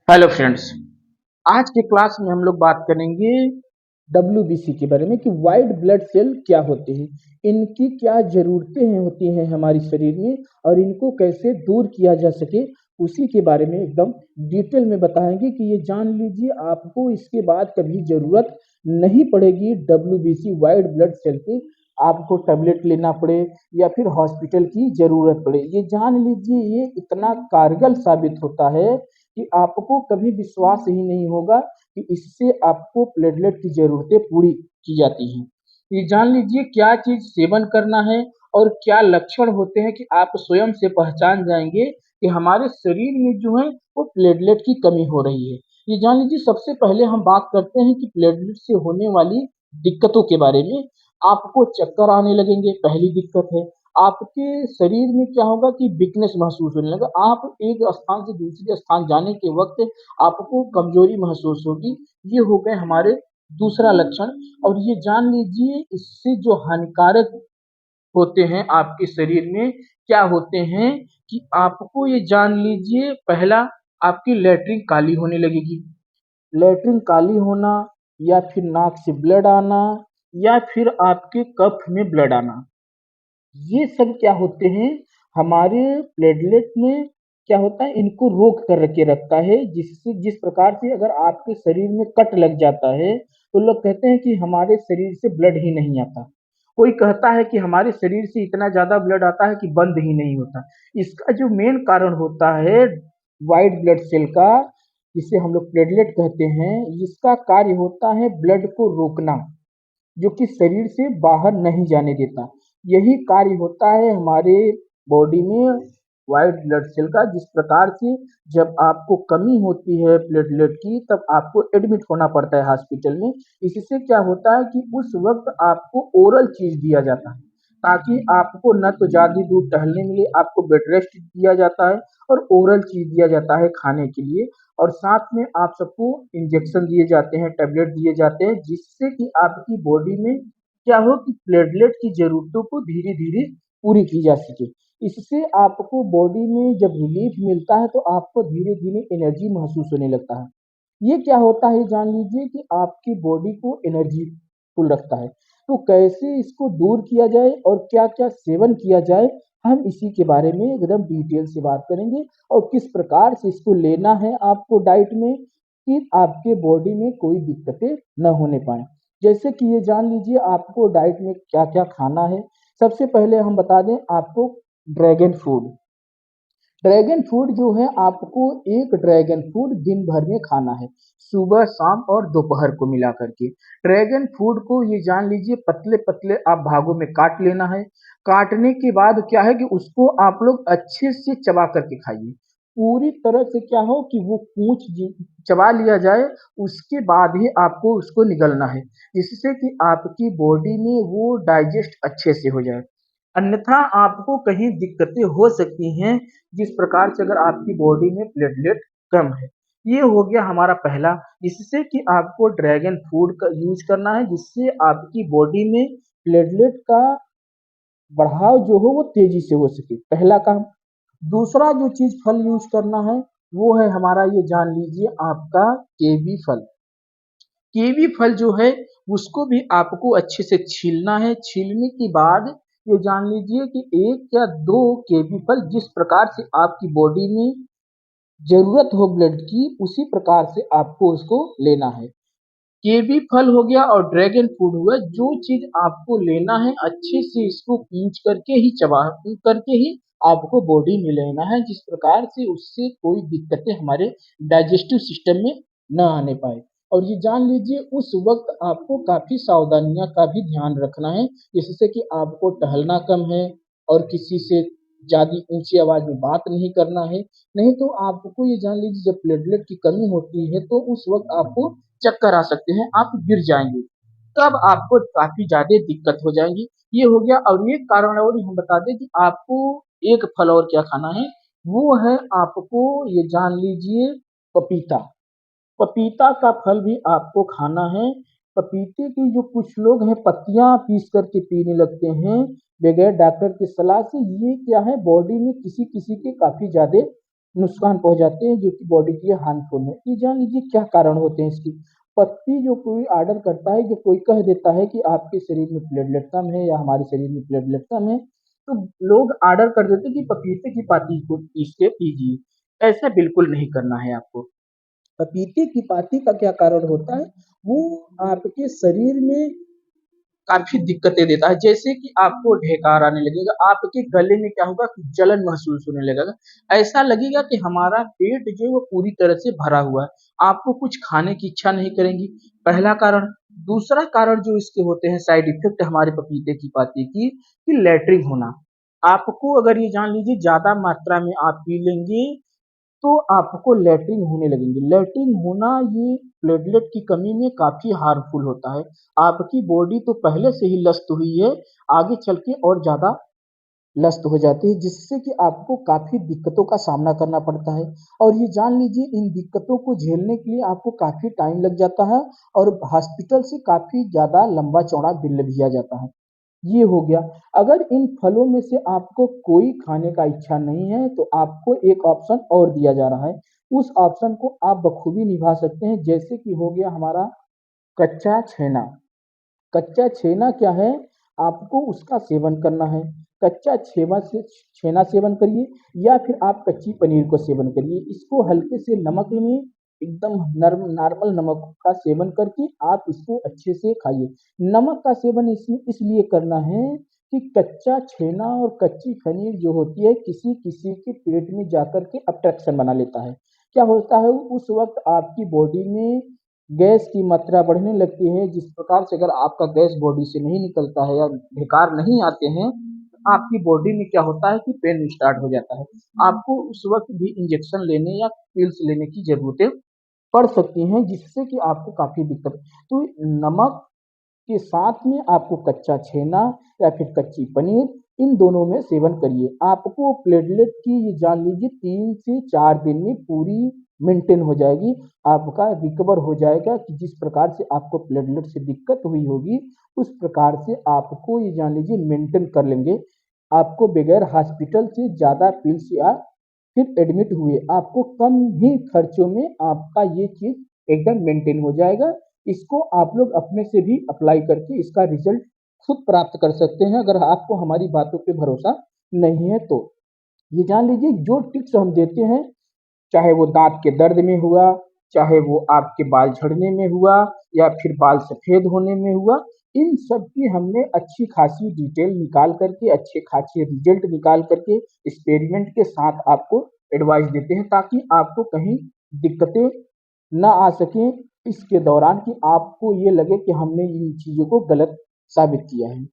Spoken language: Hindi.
Hello friends. आज के क्लास में हम लोग बात करेंगे डब्ल्यूबीसी के बारे में कि वाइट ब्लड सेल क्या होते हैं, इनकी क्या ज़रूरतें होती हैं हमारे शरीर में और इनको कैसे दूर किया जा सके। उसी के बारे में एकदम डिटेल में बताएंगे कि ये जान लीजिए आपको इसके बाद कभी ज़रूरत नहीं पड़ेगी डब्ल्यूबीसी वाइट ब्लड सेल की। आपको टैबलेट लेना पड़े या फिर हॉस्पिटल की ज़रूरत पड़े, ये जान लीजिए ये इतना कारगर साबित होता है कि आपको कभी विश्वास ही नहीं होगा कि इससे आपको प्लेटलेट की ज़रूरतें पूरी की जाती हैं। ये जान लीजिए क्या चीज़ सेवन करना है और क्या लक्षण होते हैं कि आप स्वयं से पहचान जाएंगे कि हमारे शरीर में जो है वो प्लेटलेट की कमी हो रही है। ये जान लीजिए सबसे पहले हम बात करते हैं कि प्लेटलेट से होने वाली दिक्कतों के बारे में। आपको चक्कर आने लगेंगे, पहली दिक्कत है। आपके शरीर में क्या होगा कि वीकनेस महसूस होने लगा। आप एक स्थान से दूसरे स्थान जाने के वक्त आपको कमजोरी महसूस होगी। ये हो गए हमारे दूसरा लक्षण। और ये जान लीजिए इससे जो हानिकारक होते हैं आपके शरीर में क्या होते हैं कि आपको ये जान लीजिए पहला आपकी लैट्रिन काली होने लगेगी। लैट्रिन काली होना या फिर नाक से ब्लड आना या फिर आपके कफ में ब्लड आना, ये सब क्या होते हैं हमारे प्लेटलेट में क्या होता है, इनको रोक कर के रखता है। जिससे जिस प्रकार से अगर आपके शरीर में कट लग जाता है तो लोग कहते हैं कि हमारे शरीर से ब्लड ही नहीं आता। कोई कहता है कि हमारे शरीर से इतना ज्यादा ब्लड आता है कि बंद ही नहीं होता। इसका जो मेन कारण होता है वाइट ब्लड सेल का, जिसे हम लोग प्लेटलेट कहते हैं, इसका कार्य होता है ब्लड को रोकना, जो कि शरीर से बाहर नहीं जाने देता। यही कार्य होता है हमारे बॉडी में व्हाइट ब्लड सेल का। जिस प्रकार से जब आपको कमी होती है प्लेटलेट की तब आपको एडमिट होना पड़ता है हॉस्पिटल में। इससे क्या होता है कि उस वक्त आपको ओरल चीज दिया जाता है ताकि आपको न तो ज्यादा दूर टहलने मिले, आपको बेड रेस्ट दिया जाता है और ओरल चीज दिया जाता है खाने के लिए। और साथ में आप सबको इंजेक्शन दिए जाते हैं, टैबलेट दिए जाते हैं, जिससे कि आपकी बॉडी में क्या हो कि प्लेटलेट की जरूरतों को धीरे धीरे पूरी की जा सके। इससे आपको बॉडी में जब रिलीफ मिलता है तो आपको धीरे धीरे एनर्जी महसूस होने लगता है। ये क्या होता है जान लीजिए कि आपकी बॉडी को एनर्जी फुल रखता है। तो कैसे इसको दूर किया जाए और क्या क्या सेवन किया जाए, हम इसी के बारे में एकदम डिटेल से बात करेंगे। और किस प्रकार से इसको लेना है आपको डाइट में कि आपके बॉडी में कोई दिक्कतें न होने पाए। जैसे कि ये जान लीजिए आपको डाइट में क्या क्या खाना है। सबसे पहले हम बता दें आपको ड्रैगन फूड। ड्रैगन फूड जो है आपको एक ड्रैगन फूड दिन भर में खाना है, सुबह शाम और दोपहर को मिला करके। ड्रैगन फूड को ये जान लीजिए पतले पतले आप भागों में काट लेना है। काटने के बाद क्या है कि उसको आप लोग अच्छे से चबा करके खाइए। पूरी तरह से क्या हो कि वो चबा लिया जाए, उसके बाद ही आपको उसको निगलना है, जिससे कि आपकी बॉडी में वो डाइजेस्ट अच्छे से हो जाए। अन्यथा आपको कहीं दिक्कतें हो सकती हैं, जिस प्रकार से अगर आपकी बॉडी में प्लेटलेट कम है। ये हो गया हमारा पहला, जिससे कि आपको ड्रैगन फूड का यूज करना है, जिससे आपकी बॉडी में प्लेटलेट का बढ़ाव जो हो वो तेजी से हो सके, पहला काम। दूसरा जो चीज फल यूज करना है वो है हमारा, ये जान लीजिए आपका केवी फल। कीवी फल जो है उसको भी आपको अच्छे से छीलना है। छीलने के बाद ये जान लीजिए कि एक या दो कीवी फल, जिस प्रकार से आपकी बॉडी में जरूरत हो ब्लड की उसी प्रकार से आपको उसको लेना है। कीवी फल हो गया और ड्रैगन फ्रूट हुआ। जो चीज आपको लेना है अच्छे से इसको पूंछ करके ही चबा करके ही आपको बॉडी में लेना है, जिस प्रकार से उससे कोई दिक्कतें हमारे डाइजेस्टिव सिस्टम में न आने पाए। और ये जान लीजिए उस वक्त आपको काफी सावधानियां का भी ध्यान रखना है, जिससे कि आपको टहलना कम है और किसी से ज्यादा ऊंची आवाज में बात नहीं करना है। नहीं तो आपको ये जान लीजिए जब प्लेटलेट की कमी होती है तो उस वक्त आपको चक्कर आ सकते हैं, आप गिर जाएंगे, तब आपको काफी ज्यादा दिक्कत हो जाएगी। ये हो गया। और एक कारण और हम बता दें कि आपको एक फल और क्या खाना है, वो है आपको ये जान लीजिए पपीता। पपीता का फल भी आपको खाना है। पपीते की जो कुछ लोग हैं पत्तियां पीस करके पीने लगते हैं बगैर डॉक्टर की सलाह से, ये क्या है बॉडी में किसी किसी के काफी ज्यादा नुकसान पहुँचाते हैं जो कि बॉडी के लिए हार्मफुल है। ये जान लीजिए क्या कारण होते हैं इसकी। पत्ती जो कोई ऑर्डर करता है, जो कोई कह देता है कि आपके शरीर में प्लेटलेट कम है या हमारे शरीर में प्लेटलेट कम है, तो लोग ऑर्डर कर देते हैं कि पपीते की पाती को पीस के पीजिए। ऐसा बिल्कुल नहीं करना है आपको। पपीते की पाती का क्या कारण होता है, वो आपके शरीर में काफ़ी दिक्कतें देता है। जैसे कि आपको ढेकार आने लगेगा, आपके गले में क्या होगा कि जलन महसूस होने लगेगा। ऐसा लगेगा कि हमारा पेट जो है वो पूरी तरह से भरा हुआ है। आपको कुछ खाने की इच्छा नहीं करेंगी, पहला कारण। दूसरा कारण जो इसके होते हैं साइड इफ़ेक्ट हमारे पपीते की पाती की, कि लैट्रिन होना। आपको अगर ये जान लीजिए ज़्यादा मात्रा में आप पी लेंगे तो आपको लैट्रिन होने लगेंगे। लैट्रिन होना ये प्लेटलेट की कमी में काफ़ी हार्मफुल होता है। आपकी बॉडी तो पहले से ही लस्त हुई है, आगे चल के और ज़्यादा लस्त हो जाती है, जिससे कि आपको काफ़ी दिक्कतों का सामना करना पड़ता है। और ये जान लीजिए इन दिक्कतों को झेलने के लिए आपको काफ़ी टाइम लग जाता है और हॉस्पिटल से काफ़ी ज़्यादा लंबा-चौड़ा बिल भी आ जाता है। ये हो गया। अगर इन फलों में से आपको कोई खाने का इच्छा नहीं है, तो आपको एक ऑप्शन और दिया जा रहा है। उस ऑप्शन को आप बखूबी निभा सकते हैं, जैसे कि हो गया हमारा कच्चा छेना। कच्चा छेना क्या है, आपको उसका सेवन करना है। कच्चा छेवा से छेना सेवन करिए या फिर आप कच्ची पनीर को सेवन करिए। इसको हल्के से नमक में एकदम नॉर्मल नमक का सेवन करके आप इसको अच्छे से खाइए। नमक का सेवन इसमें इसलिए करना है कि कच्चा छेना और कच्ची पनीर जो होती है किसी-किसी के पेट में जाकर के ऑब्स्ट्रक्शन बना लेता है। क्या होता है उस वक़्त आपकी बॉडी में गैस की मात्रा बढ़ने लगती है, जिस प्रकार से अगर आपका गैस बॉडी से नहीं निकलता है या ढेकार नहीं आते हैं, तो आपकी बॉडी में क्या होता है कि पेन स्टार्ट हो जाता है। आपको उस वक़्त भी इंजेक्शन लेने या पिल्स लेने की ज़रूरतें पड़ सकती हैं, जिससे कि आपको काफ़ी दिक्कत। तो नमक के साथ में आपको कच्चा छेना या फिर कच्ची पनीर, इन दोनों में सेवन करिए। आपको प्लेटलेट की ये जान लीजिए 3 से 4 दिन में पूरी मेंटेन हो जाएगी। आपका रिकवर हो जाएगा कि जिस प्रकार से आपको प्लेटलेट से दिक्कत हुई होगी, उस प्रकार से आपको ये जान लीजिए मेंटेन कर लेंगे। आपको बगैर हॉस्पिटल से ज़्यादा पिल्स या फिर एडमिट हुए, आपको कम ही खर्चों में आपका ये चीज़ एकदम मेंटेन हो जाएगा। इसको आप लोग अपने से भी अप्लाई करके इसका रिजल्ट खुद प्राप्त कर सकते हैं, अगर आपको हमारी बातों पे भरोसा नहीं है तो। ये जान लीजिए जो टिप्स हम देते हैं, चाहे वो दाँत के दर्द में हुआ, चाहे वो आपके बाल झड़ने में हुआ या फिर बाल सफ़ेद होने में हुआ, इन सब की हमने अच्छी खासी डिटेल निकाल कर के, अच्छे खासे रिज़ल्ट निकाल कर के एक्सपेरिमेंट के साथ आपको एडवाइस देते हैं, ताकि आपको कहीं दिक्कतें ना आ सकें इसके दौरान, कि आपको ये लगे कि हमने इन चीज़ों को गलत साबित किया है।